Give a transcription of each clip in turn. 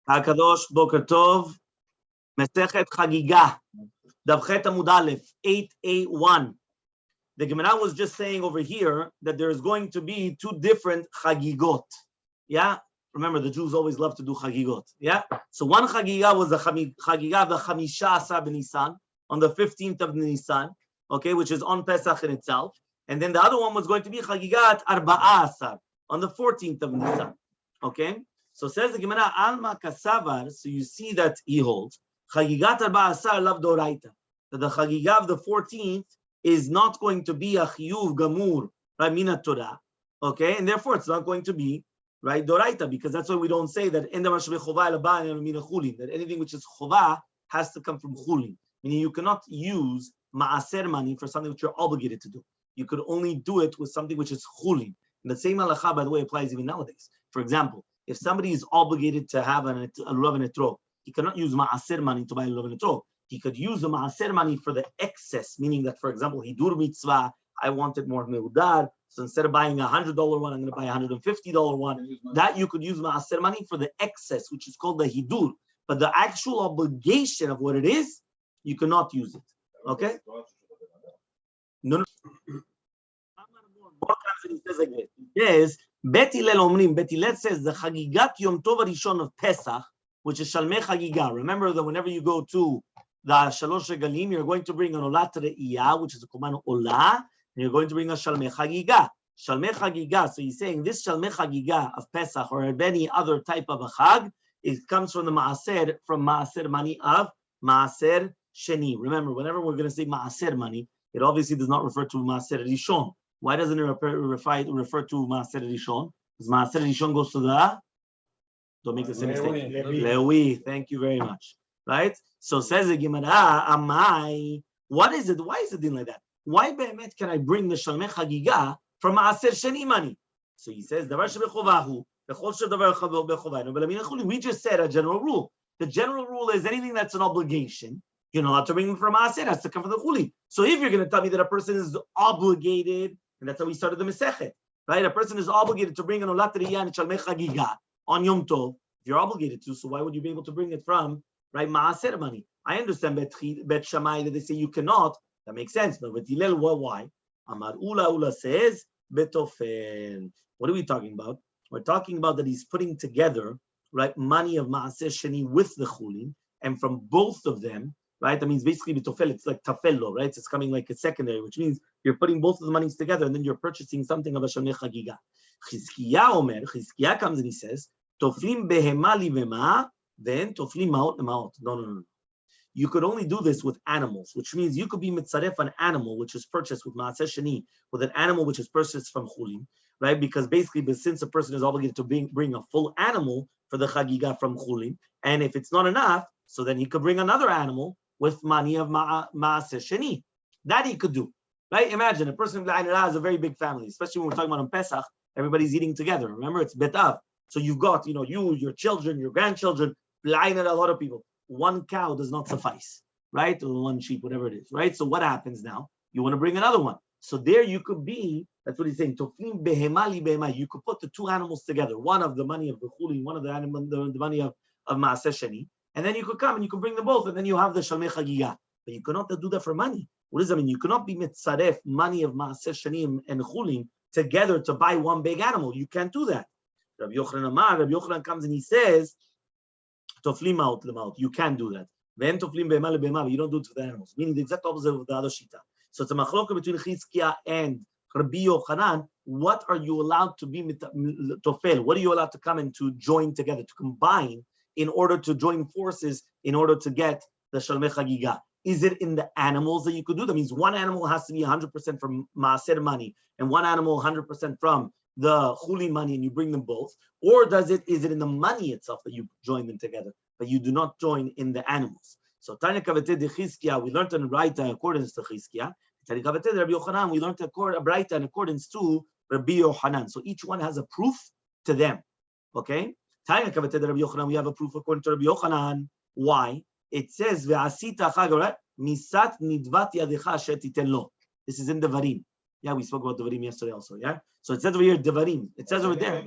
HaKadosh, Boker Tov, Masechet Chagigah Daf Amud Aleph 8A1. The Gemara was just saying over here that there is going to be two different Chagigot. Yeah? Remember, the Jews always love to do Chagigot. Yeah? So one Chagigah was the Chagigah of the Chamisha Asar B'Nisan, on the 15th of Nisan, okay, which is on Pesach in itself. And then the other one was going to be Chagigat Arba'a Asar, on the 14th of Nisan. Okay? So says the Gemara, Alma Kasavar, so you see that he holds, Chagigat Arba'a Asar Lav Doraita, that the Chagigah of the 14th is not going to be a Chiyuv Gamur, right, Minat Torah, okay, and therefore it's not going to be, right, Doraita, because that's why we don't say that that anything which is Chovah has to come from Chulin, meaning you cannot use Ma'aser money for something which you're obligated to do. You could only do it with something which is Chulin. And the same halacha, by the way, applies even nowadays. For example, if somebody is obligated to have a lulav and etrog, he cannot use Ma'aser money to buy a lulav and etrog. He could use the Ma'aser money for the excess, meaning that, for example, Hidur Mitzvah, I wanted more Meudar, so instead of buying $100 one, I'm going to buy $150 one. That you could use Ma'aser money for the excess, which is called the Hidur. But the actual obligation of what it is, you cannot use it. Okay? No. More times he says like this. He says, Bet Hillel Omrim, Bet Hillel says the Chagigat Yom Tov Rishon of Pesach, which is Shalmei Chagigah. Remember that whenever you go to the Shalosh Regalim, you're going to bring an Olat Re'iyah, which is a Kuman Olah, and you're going to bring a Shalmei Chagigah. Shalmei Chagigah, so he's saying this Shalmei Chagigah of Pesach or any other type of a Chag, it comes from the Ma'aser, from Ma'aser money of Ma'aser Sheni. Remember, whenever we're going to say Ma'aser money, it obviously does not refer to Ma'aser Rishon. Why doesn't it refer to Ma'aser Rishon? Because Ma'aser Rishon goes to the, don't make the same mistake, Lewi. Thank you very much. Right? So says the Gemara, Amai, what is it? Why is it doing like that? Why be'emet can I bring the Shalmei Chagigah from Ma'aser Sheni money? So he says, Davar shebechovahu, bechol shedavar bechovaynu, but I mean, we just said a general rule. The general rule is anything that's an obligation, you're not allowed to bring them from Ma'aser, has to come from the Chuli. So if you're going to tell me that a person is obligated, and that's how we started the Masechet, right? A person is obligated to bring an Olat Riyah and Shalmei Chagigah on Yom Tov. If you're obligated to, so why would you be able to bring it from, right, Ma'aser money? I understand Bet Shammai that they say you cannot. That makes sense. But with Hillel, why? Amar Ula says Betofel. What are we talking about? We're talking about that he's putting together, right, money of Ma'aser Sheni with the Chulin, and from both of them, right? That means basically Betofel, it's like Tafello, right? It's coming like a secondary, which means you're putting both of the monies together and then you're purchasing something of a Shalmei Chagigah. Chizkiah comes and he says, Toflim behema livema, then toflim maot maot. No. You could only do this with animals, which means you could be mitzaref an animal which is purchased with Ma'aseh Sheni, with an animal which is purchased from Chulin, right? Because basically, but since a person is obligated to bring a full animal for the Chagigah from Chulin, and if it's not enough, so then he could bring another animal with money of Ma'aseh Sheni. That he could do, right? Imagine a person has a very big family, especially when we're talking about on Pesach, everybody's eating together. Remember, it's betav. So you've got, you, your children, your grandchildren, a lot of people. One cow does not suffice, right? Or one sheep, whatever it is, right? So what happens now? You want to bring another one. So there you could be, that's what he's saying, Toflim behema li behema. You could put the two animals together, one of the money of the Chulin, one of the money of Ma'aseh Sheni, and then you could come and you could bring them both, and then you have the Shalmei Chagigah. But you cannot do that for money. What does that mean? You cannot be mitzaref money of Ma'aseh Sheni and Chulin together to buy one big animal. You can't do that. Rabbi Yochanan comes and he says, Toflim out the mouth. You can do that. Then toflim behema lebehema, but you don't do it for the animals. Meaning the exact opposite of the other shita. So it's a machloka between Chizkiah and Rabbi Yochanan. What are you allowed to be tofel? What are you allowed to come and to join together, to combine in order to join forces in order to get the Shalmei Chagigah? Is it in the animals that you could do? That means one animal has to be 100% from Ma'aser money and one animal 100% from the Chulin money, and you bring them both, or is it in the money itself that you join them together, but you do not join in the animals? So Tanya Kavateh de Chizkiah, we learned in Braita in accordance to Chizkiah. Tanya Kavateh de Rabbi Yochanan, we learned a Braita in accordance to Rabbi Yochanan. So each one has a proof to them. Okay? Tanya Kavateh de Rabbi Yochanan, we have a proof according to Rabbi Yochanan. Why? It says Ve'asita chag misat nidvat yadecha asher titen lo. This is in Devarim. Yeah, we spoke about Devarim yesterday also, yeah? So it says over here, Devarim. It says over there.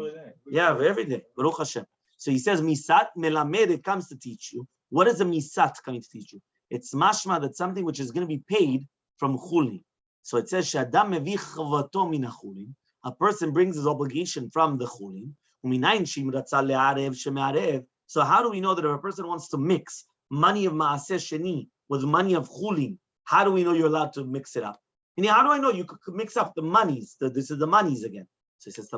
Yeah, every day. Baruch Hashem. So he says, misat melamed, it comes to teach you. What is a misat coming to teach you? It's mashma, that's something which is going to be paid from chulin. So it says, Shadam mevi chavato min chulin. A person brings his obligation from the chulin. So how do we know that if a person wants to mix money of maaseh sheni with money of chulin, how do we know you're allowed to mix it up? Meaning, how do I know you could mix up the monies? This is the monies again. So he says,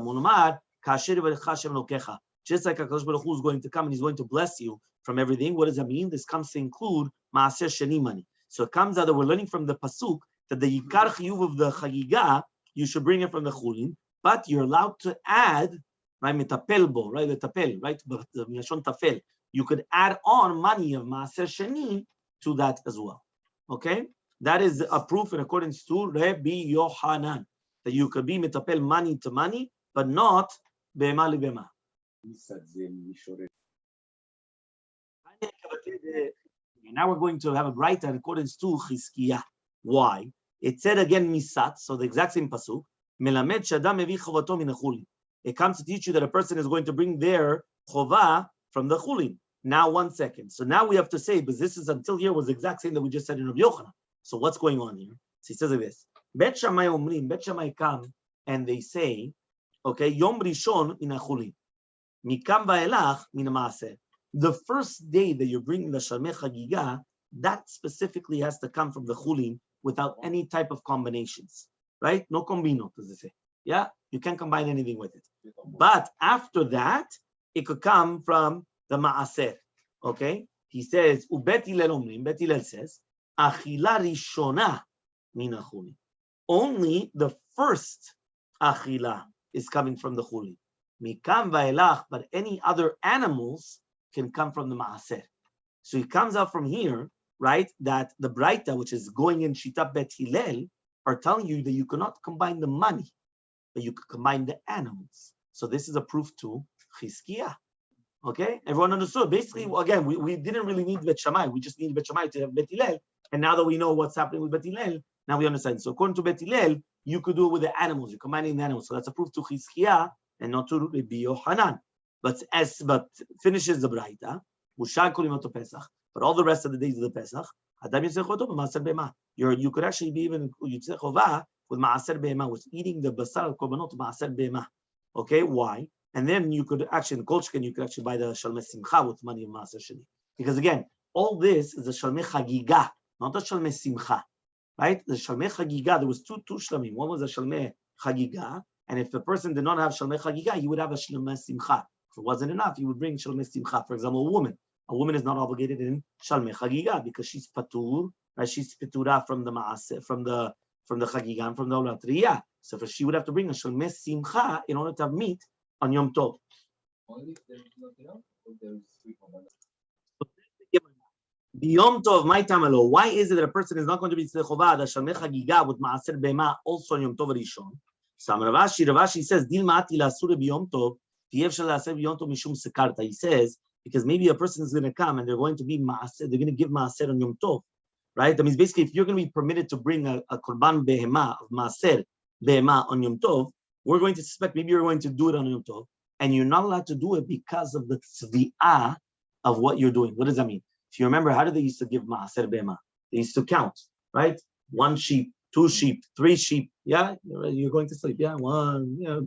just like HaKadosh Baruch Hu is going to come and he's going to bless you from everything. What does that mean? This comes to include maaseh sheni money. So it comes out that we're learning from the pasuk that the yikar chiyuv of the chagigah, you should bring it from the chulin, but you're allowed to add, right, metapel bo, right, the tapel, right, milashon tafel. You could add on money of maaseh sheni to that as well. Okay, that is a proof in accordance to Rabbi Yohanan that you could be metapel money to money, but not bema libema. Now we're going to have a brighter in accordance to Chizkiah. Why? It said again misat, so the exact same pasuk. Melamed shadam mevi chovato min chulin. It comes to teach you that a person is going to bring their chova from the chulin. Now, 1 second. So now we have to say, but this is until here was the exact same that we just said in Rabbi Yochanan. So what's going on here? So he says like this: Bet Shammai omrim, Bet Shammai come and they say, okay, Yom Rishon min chulin, mikam va'elach min maaser. The first day that you're bringing the Shalmei Chagigah, that specifically has to come from the chulin without any type of combinations, right? No combino, as they say. Yeah, you can't combine anything with it. But after that, it could come from the maaser. Okay? He says, Ubet Hillel omrim, Bet Hillel says, Achila rishona min chulin. Only the first achila is coming from the chulin. Mikam va'elach, but any other animals can come from the maaser. So it comes out from here, right, that the Braita, which is going in Shita Bet Hillel, are telling you that you cannot combine the money, but you could combine the animals. So this is a proof to Chizkiah. Okay, everyone understood. Basically, again, we didn't really need Bet Shammai. We just needed Bet Shammai to have Bet Hillel. And now that we know what's happening with Bet Hillel, now we understand. So according to Bet Hillel, you could do it with the animals. You're combining the animals. So that's a proof to Chizkiah and not to Rabbi Yochanan. But finishes the Braita, but all the rest of the days of the Pesach, you could actually be even with maaser be'ema, with eating the basar korbanot maaser be'ema. Okay, why? And then you could actually in Kolchkin, you could actually buy the shalmei simcha with money of maaser sheni. Because again, all this is a shalmei chagigah, not a shalmei simcha, right? The shalmei chagigah, there was two shlamim. One was a shalmei chagigah, and if the person did not have shalmei chagigah, he would have a shalmei simcha. If it wasn't enough, he would bring shalmei simcha. For example, a woman. A woman is not obligated in shalmei chagigah because she's patur, right? She's patura from the maaseh, from the chagigah, and from the olatriya. So she would have to bring a shalmei simcha in order to have meat on Yom Tov. Yom Tov, my tamalo. Why is it that a person is not going to be tzedechova the shalmei chagigah with maaser bema also on Yom Tov Rishon? So Ravashi says, Dil ma'ati la'asur b'Yom Tov. He says, because maybe a person is going to come and they're going to be maaser, they're going to give maaser on Yom Tov, right? That means basically if you're going to be permitted to bring a korban behema of maaser behema on Yom Tov, we're going to suspect maybe you're going to do it on Yom Tov, and you're not allowed to do it because of the tzvi'ah of what you're doing. What does that mean? If you remember, how did they used to give maaser behema? They used to count, right? 1 sheep, 2 sheep, 3 sheep. Yeah, you're going to sleep. Yeah, 1. Yeah,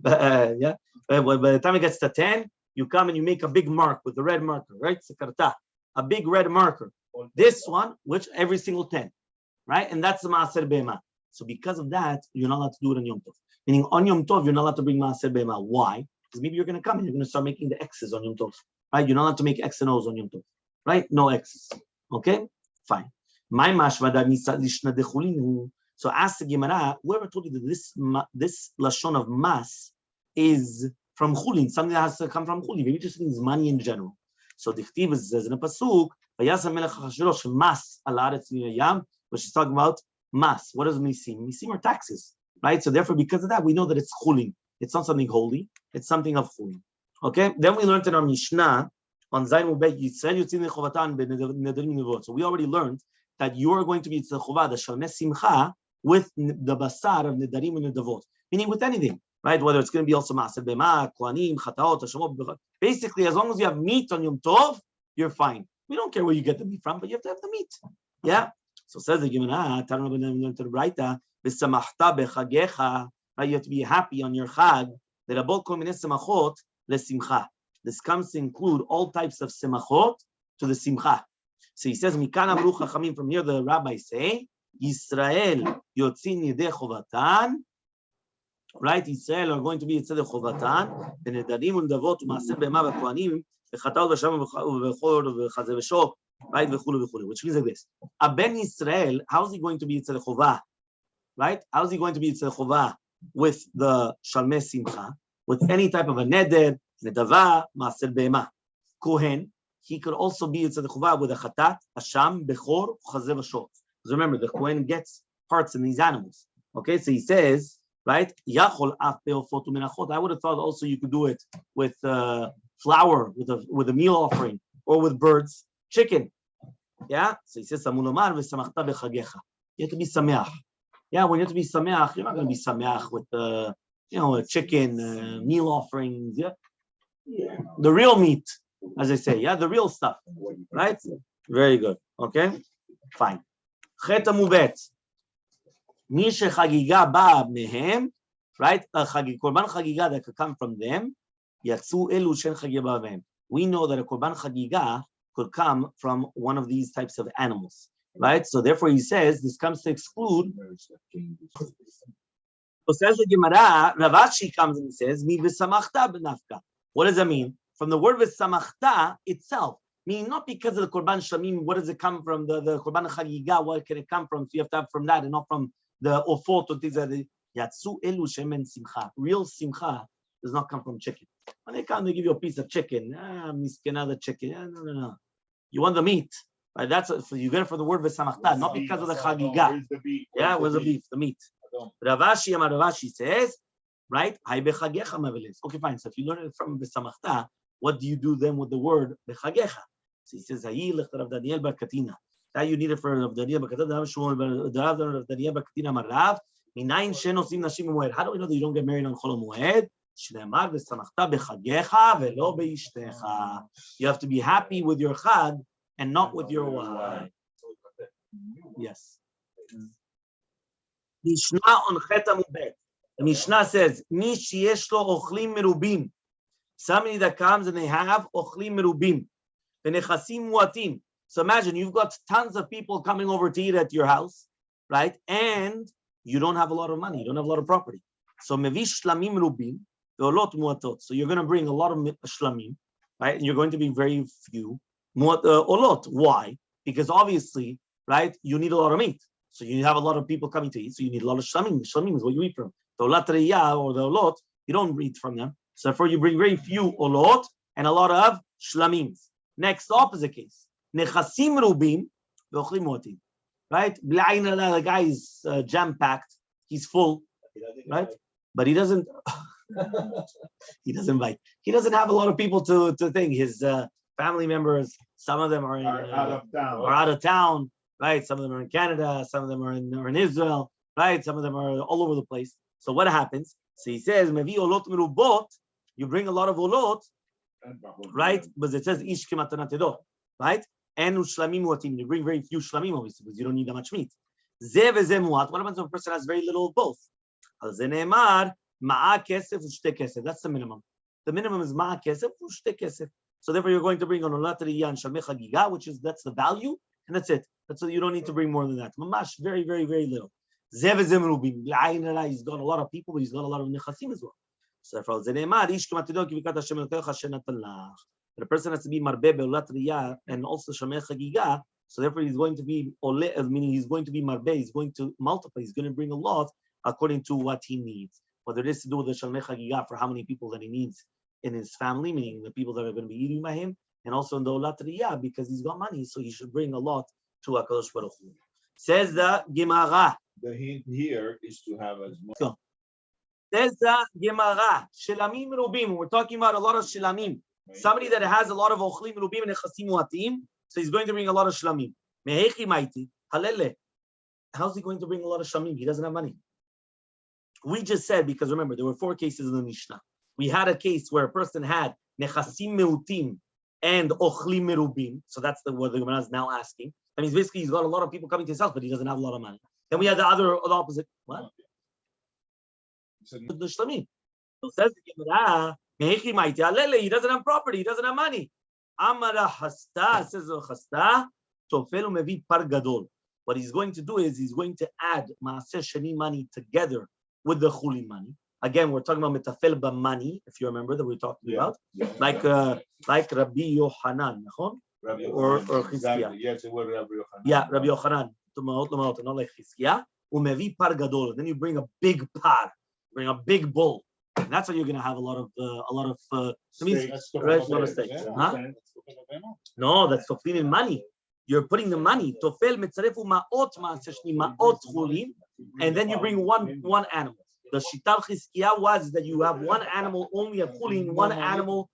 yeah. By the time it gets to 10, you come and you make a big mark with the red marker, right? Sekarta, a big red marker. This one, which every single 10, right? And that's the maaser behema. So because of that, you're not allowed to do it on Yom Tov. Meaning on Yom Tov, you're not allowed to bring maaser behema. Why? Because maybe you're going to come and you're going to start making the X's on Yom Tov, right? You're not allowed to make X and O's on Yom Tov, right? No X's. Okay, fine. My mashvada misat lishna dechulinu. So ask the Gemara, whoever told you that this lashon of mas is from chulin, something that has to come from chulin. Maybe it just means money in general. So the Chtiv says in a pasuk, "Vayasam melech Achashverosh mas al haaretz min hayam," which is talking about mas. What does misim? Misim are taxes, right? So therefore, because of that, we know that it's chulin. It's not something holy. It's something of chulin. Okay. Then we learned in our Mishnah on Zayin Ubei Yisrael Yotzin Chovatan Nedarim Nevot. So we already learned that you are going to be tzedechova the shalmei simcha with the basar of nedarim and nedavot, meaning with anything. right? Whether it's going to be also Maaseh Bema, Kohanim, Chataot, Hashemot. Basically, as long as you have meat on Yom Tov, you're fine. We don't care where you get the meat from, but you have to have the meat. Yeah? So says the Gemara, you have to be happy on your Chag. This comes to include all types of simachot to the simcha. So he says, Mikan amru chachamim, from here the rabbis say, Yisrael yotzin yedei chovatan, right? Israel are going to be yitzedei chovatan, v'nedarim u'ndavot u'maaser b'ema v'kohanim, v'chatal v'sham v'chor v'chazeh v'shok, right? V'chulu v'chulu. Which means like this. A ben Yisrael, how is he going to be yitzedei chovah? Right? How is he going to be yitzedei chovah with the shalmei simcha, with any type of a neder, nedava, maaser b'ema? Kohen, he could also be yitzedei chovah with a chatat, a sham, bechor, chazeh v'shok. Because remember, the Kohen gets parts in these animals. Okay, so he says, right? Yachol af be'ofot u'menachot. I would have thought also you could do it with flour, with a meal offering, or with birds, chicken. Yeah. So he says, Samulomar v'samachta b'chagecha. You have to be sameach. Yeah, when you have to be sameach, you're not going to be sameach with a chicken, meal offerings. Yeah, the real meat, as I say. Yeah, the real stuff. Right. Very good. Okay. Fine. Chet amubet. Mishe Hagigah ba mehem, right? Korban Hagigah that could come from them. Yatsu elu shen Hagigah ba mehem. We know that a Korban Hagigah could come from one of these types of animals, right? So therefore, he says this comes to exclude. So says the Gemara, Rav Ashi comes and says, "Mi v'samachta b'nafka." What does that mean? From the word v'samachta itself. Meaning not because of the Korban Shlamim, what does it come from? The Korban Hagigah, what can it come from? So you have to have from that and not from the ofot or things like that. Yatsu elu shemen simcha. Real simcha does not come from chicken. When they come, they give you a piece of chicken. Miskena the chicken. No. You want the meat. Right? That's you get it from the word v'samachta, not because of the Hagigah. Yeah, where's the beef? The meat. Rav Ashi says, right? Okay, fine. So if you learn it from v'samachta, what do you do then with the word b'chagecha? So he says, Daniel Bakatina. That you need it for Rav Daniel Bakatina. Rav Daniel Bakatina Marav. Minayin shenosim nashim moed. How do we know that you don't get married on Chol Moed? Shneimar v'samachta b'chagecha v'lo be'ishtecha. You have to be happy with your chag and not with your wife. Yes. Mishnah on Chet Amubet. The Mishnah says, Mi sheyesh lo ochlim merubim. Somebody that comes and they have ochlim merubim. V'nechasim muatim. So imagine you've got tons of people coming over to eat at your house, right? And you don't have a lot of money, you don't have a lot of property. So mevish shlamim rubim, ve'olot muatot. So you're going to bring a lot of shlamim, right? And you're going to be very few olot. Why? Because obviously, right, you need a lot of meat. So you have a lot of people coming to eat, so you need a lot of shlamim. Shlamim is what you eat from. The olat riyah or the olot, you don't eat from them. So therefore you bring very few olot and a lot of shlamim. Next, opposite case. Nechasim rubim, ve'ochlim muatim. Right? The guy is jam-packed. He's full, right? But he doesn't. He doesn't bite. He doesn't have a lot of people to think. His family members, some of them are out of town, right? Some of them are in Canada. Some of them are in Israel, right? Some of them are all over the place. So what happens? So he says, "Mevi olot merubot." You bring a lot of olot, right? But it says ish k'matanatedo, right? And shlamim muatim. You bring very few shlamim, obviously, because you don't need that much meat. Zeh v'zeh muat. What happens if a person has very little of both? Al zeh ne'emar ma'a kesef u'shte kesef. That's the minimum. The minimum is ma'a kesef u'shte kesef. So therefore, you're going to bring on olat riyah and shalmei chagigah, that's the value, and that's it. That's you don't need to bring more than that. Mamash, very, very, very little. Zeh v'zeh merubim. He's got a lot of people, but he's got a lot of nechasim as well. So therefore, al zeh ne'emar ish k'matido kivikat Hashem elokecha shenatan lach. The person has to be marbe be'olat riyah and also shalmei chagigah. So therefore, he's going to be ole, meaning he's going to be marbe. He's going to multiply. He's going to bring a lot according to what he needs. Whether it is to do with the shalmei chagigah for how many people that he needs in his family, meaning the people that are going to be eating by him, and also in the olat riyah because he's got money, so he should bring a lot to HaKadosh Baruch Hu. Says the Gemara. The hint here is to have as much. So, says the Gemara. Shilamim rubim. We're talking about a lot of shilamim. Somebody that has a lot of ochlim rubim and nechasim muatim, so he's going to bring a lot of shlamim. Mehechi maiti halele. How's he going to bring a lot of shlamim? He doesn't have money. We just said, because remember, there were 4 cases in the Mishnah. We had a case where a person had nechasim meutim and ochlim merubim. So that's what the Gemara is now asking. That means basically he's got a lot of people coming to his house, but he doesn't have a lot of money. Then we had the opposite. What? The shlamim. So says the Gemara, he doesn't have property, he doesn't have money. Amara hasta, says the hasta, tofel umevi par gadol. What he's going to do is he's going to add maaser sheni money together with the chulin money. Again, we're talking about metafel money, if you remember that we talked about, like Rabbi Yochanan, or Chizkiah. Yes, it was Rabbi Yochanan. Yeah, Rabbi Yochanan, not like Chizkiah. Umevi par gadol. Then you bring a big par, bring a big bull. And that's how you're going to have a lot of. Steaks. Huh? No, that's toflin in money. You're putting the money. Tofel metzarefu maot maaser sheni maot chulin, and then you bring one animal. The Shital Chizkiah was that you have one animal, only a chulin, one animal.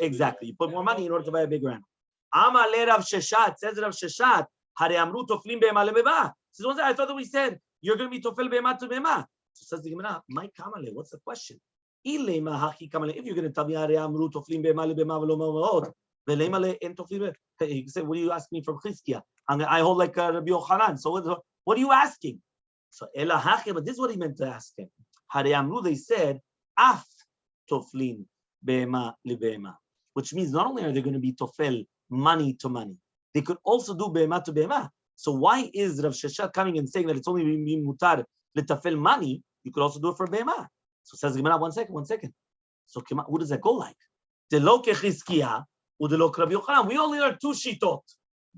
Exactly. You put more money in order to buy a bigger animal. Amar le Rav Sheshat, says Rav Sheshat, Hare amru toflim be'ema lebeva. Says, I thought that we said you're going to be tofel be'ema to be'ema. So says the Gemara, my kamale, what's the question? If you're going to tell me Hare amru toflim be'ema lebeva v'lo ma'ot, ve'leima le en toflim. You say, what are you asking me from Chizkiah? I hold like Rabbi Yochanan. So what are you asking? So but this is what he meant to ask him. Hare amru, they said, af toflin be'ema lebe'ema, which means not only are they going to be tofel money to money, they could also do be'ema to be'ema. So why is Rav Sheshat coming and saying that it's only mutar letafel money? You could also do it for be'ema. So says Gemara, one second. So who does that go like? Delo kechizkiah udelo Rabbi Yochanan. We only learn 2 shitot.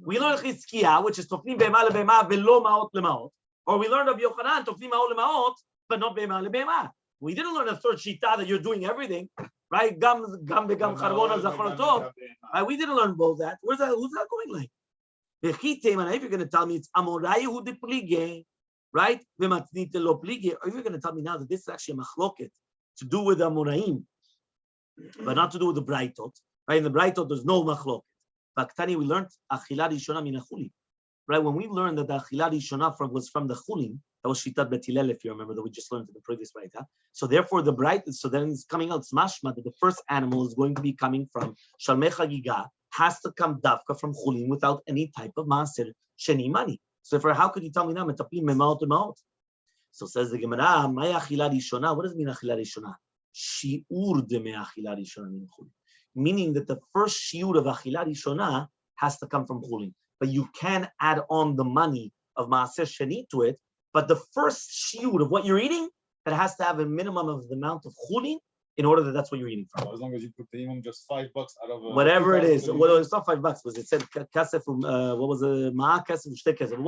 We learn Chizkiah, which is toflin be'ema lebe'ema velo ma'ot lemaot. Or we learned of Yochanan, toflim ma'ot lemaot, but not be'ema lebe'ema. We didn't learn a 3rd shita that you're doing everything, right? Gam begam charbona zacharotov. Right? We didn't learn both that. Who's that going like? If you're going to tell me it's amorayu de plige, right? V'matnite lo plige, or if you're going to tell me now that this is actually a machloket to do with the amoraim, but not to do with the braitot, right? In the braitot, there's no machloket. Baktani, we learned achila rishona min achuli. Right, when we learned that the achila rishona was from the chulin, that was shitat Bet Hillel, if you remember, that we just learned in the previous brayta. So therefore, the bright, so then it's coming out, it's mashma, that the first animal is going to be coming from Shalmei Chagigah, has to come dafka from chulin without any type of maaser sheni money. So therefore, how could you tell me now, metaplim memaot memaot? So says the Gemara, maya achila rishona, what does it mean achila rishona? Shiur de me achila rishona min chulin. Meaning that the first shiur of achila rishona has to come from chulin. But you can add on the money of maaser sheni to it. But the first shiur of what you're eating, that has to have a minimum of the amount of chulin in order that that's what you're eating from. As long as you put the just $5 out of whatever it is. Well, it's not $5 because it said kasef. What was it? Ma'a kasef u'shtei kasef.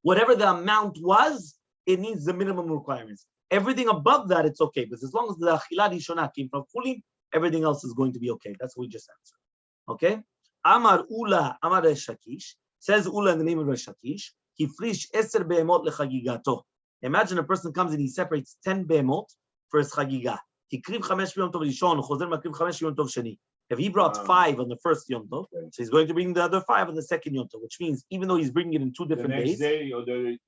Whatever the amount was, it needs the minimum requirements. Everything above that, it's okay. Because as long as the achila rishona came from chulin, everything else is going to be okay. That's what we just answered. Okay. Amar Ula, Amar Reshakish. Says Ula in the name of Reshakish, he frish 10 be'emot lechagigato. Imagine a person comes and he separates 10 be'emot for his chagigah. He kriv 5 b'yom tov rishon, chozer makriv 5 b'yom tov sheni. If he brought 5 on the first yom tov, so he's going to bring the other 5 on the second yom tov, which means even though he's bringing it in 2 different days, the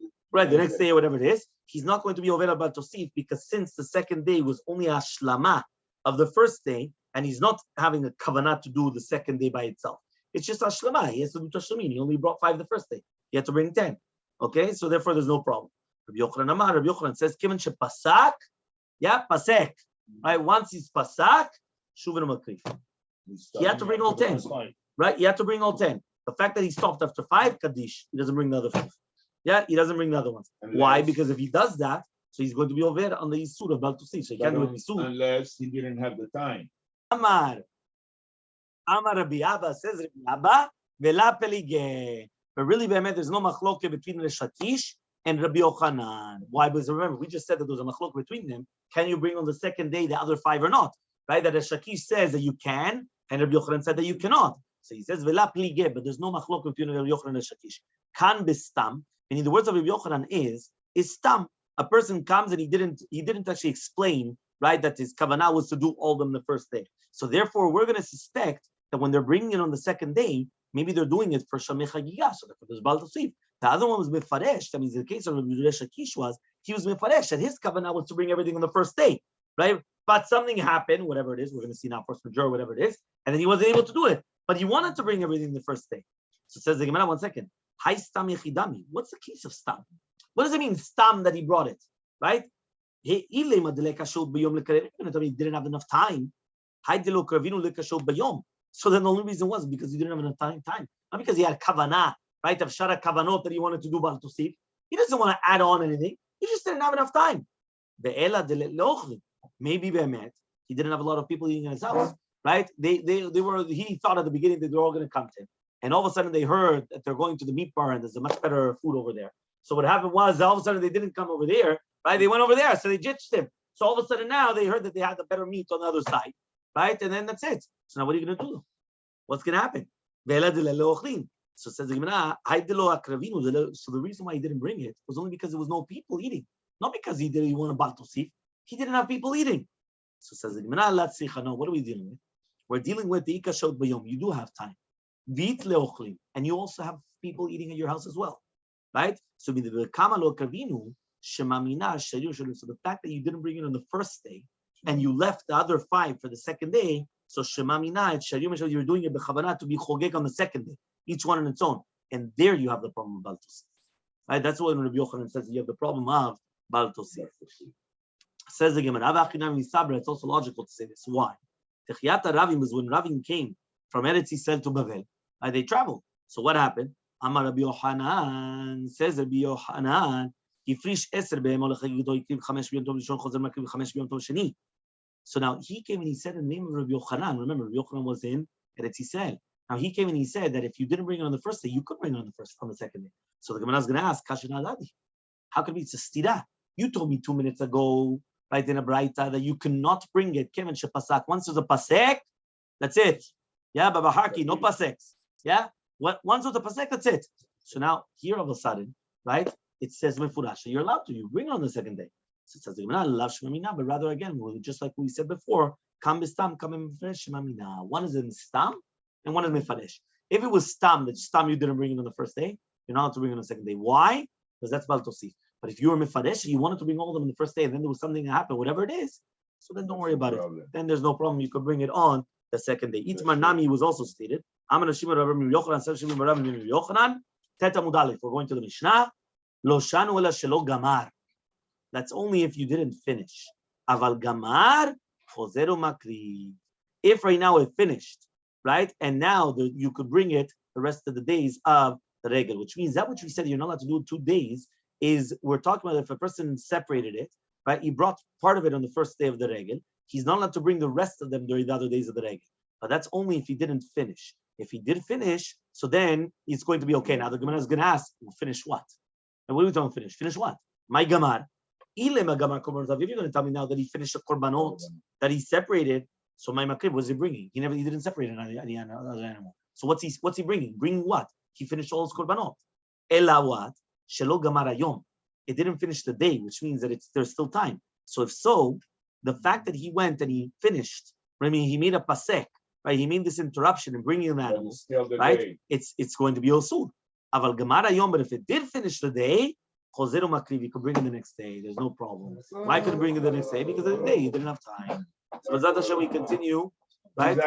next day or whatever it is, he's not going to be over about tosif because since the second day was only a shlama of the first day, and he's not having a kavanah to do the second day by itself. It's just Ashlama. He has to do Tashlumin. He only brought 5 the first day. He had to bring 10. Okay, so therefore there's no problem. Rabbi Yochanan says, Kivan shepasak, yeah, pasek. Right, once he's pasak, shuvin makrif. He had to bring all 10. Right, he had to bring all 10. The fact that he stopped after 5, Kaddish, he doesn't bring the other 5. Yeah, he doesn't bring the other ones. Why? Because if he does that, so he's going to be over on the Yisur of Baltusi. So he can't do it Yisur. Unless he didn't have the time. Amar Rabbi Abba, says Rabbi Abba, Vela Pelige. But really, there's no machloke between Reshakish and Rabbi Yochanan. Why? Because remember, we just said that there's a machloke between them. Can you bring on the second day the other 5 or not? Right? That Reshakish says that you can, and Rabbi Yochanan said that you cannot. So he says Vela Pelige, but there's no machloke between Rabbi Yochanan and Reshakish. Kan bestam, meaning the words of Rabbi Yochanan is stam. A person comes and he didn't actually explain, right, that his kavanah was to do all of them the first day. So therefore, we're going to suspect that when they're bringing it on the second day, maybe they're doing it for Shamei Chagigah, so that there's Bal Tosif. The other one was Mefaresh. That means the case of Rabbi Reshakish was, he was mefaresh, and his kavanah was to bring everything on the first day, right? But something happened, whatever it is, we're going to see now force majeure, whatever it is, and then he wasn't able to do it. But he wanted to bring everything the first day. So it says the Gemara, 1 second. Hi stam yechidami. What's the case of stam? What does it mean, stam, that he brought it, right? He didn't have enough time. So then the only reason was because he didn't have enough time. Not because he had kavanah, right? Of shara kavanot that he wanted to do bal tosif. He doesn't want to add on anything. He just didn't have enough time. Maybe be'emet, he didn't have a lot of people eating in his house, right? They were. He thought at the beginning that they were all going to come to him, and all of a sudden they heard that they're going to the meat bar and there's a much better food over there. So what happened was all of a sudden they didn't come over there, right? They went over there, so they ditched him. So all of a sudden now they heard that they had the better meat on the other side, right? And then that's it. So now what are you going to do? What's going to happen? So it says the Gemara, so the reason why he didn't bring it was only because there was no people eating, not because he wanted bal tosif. He didn't have people eating. So it says the Gemara, no, what are we dealing with? We're dealing with the ikashot bayom. You do have time. Vit leochlim, and you also have people eating at your house as well, right? So the fact that you didn't bring it on the first day and you left the other 5 for the second day, so shemamina, you're doing it b'chavanah to be chogek on the second day, each one on its own, and there you have the problem of bal tosif, right? That's what Rabbi Yochanan says. You have the problem of bal tosif. Says the Gemara, it's also logical to say this. Why? Techiyata Ravim is when Ravim came from Eretz Yisrael to Bavel. They traveled. So what happened? Amar Rabbi Yochanan, says Rabbi Yochanan, so now he came and he said in the name of Rabbi Yochanan. Remember, Rabbi Yochanan was in Eretz Yisrael. Now he came and he said that if you didn't bring it on the first day, you could bring it on the second day. So the Gemara is going to ask, how could it be? It's a stira. You told me 2 minutes ago, right in a braita, that you cannot bring it. Kevin shepasak. Once there's a pasek, that's it. Yeah, Baba Harki, no paseks. Yeah, once there's a pasek, that's it. So now here all of a sudden, right? It says mefurash. You're allowed to. You bring it on the second day. So it says but rather again, just like we said before, kam bistam, kam mefresh shemamina. One is in stam and one is mefaresh. If it was stam, that stam you didn't bring it on the first day, you're not allowed to bring it on the second day. Why? Because that's bal tosif. But if you were mefaresh, you wanted to bring all of them on the first day, and then there was something that happened, whatever it is, so then don't worry about it. Then there's no problem. You could bring it on the second day. Itmar Nami was also stated. We're going to the Mishnah. Lo shanu ela shelo gamar. That's only if you didn't finish. Aval gamar chozeru makri. If right now it finished, right, and now you could bring it the rest of the days of the regel, which means that which we said you're not allowed to do 2 days is we're talking about if a person separated it, right? He brought part of it on the first day of the regel. He's not allowed to bring the rest of them during the other days of the regel. But that's only if he didn't finish. If he did finish, so then it's going to be okay. Now the Gemara is going to ask, well, finish what? And what are we talking about finish? Finish what? My gamar. If you're going to tell me now that he finished the korbanot, that he separated, so my makrib, what is he bringing? He didn't separate any other animal. So what's he bringing? Bringing what? He finished all his korbanot. Ela what? Shelo gamar hayom. It didn't finish the day, which means that there's still time. So if so, the fact that he went and he finished, I mean, he made a pasek, right? He made this interruption in bringing in animals, right? It's going to be osur. Aval gamar hayom, but if it did finish the day, chozeru makriv, you could bring it the next day. There's no problem. Why could you bring it the next day? Because of the day, you didn't have time. So B'ezrat Hashem, we continue, right?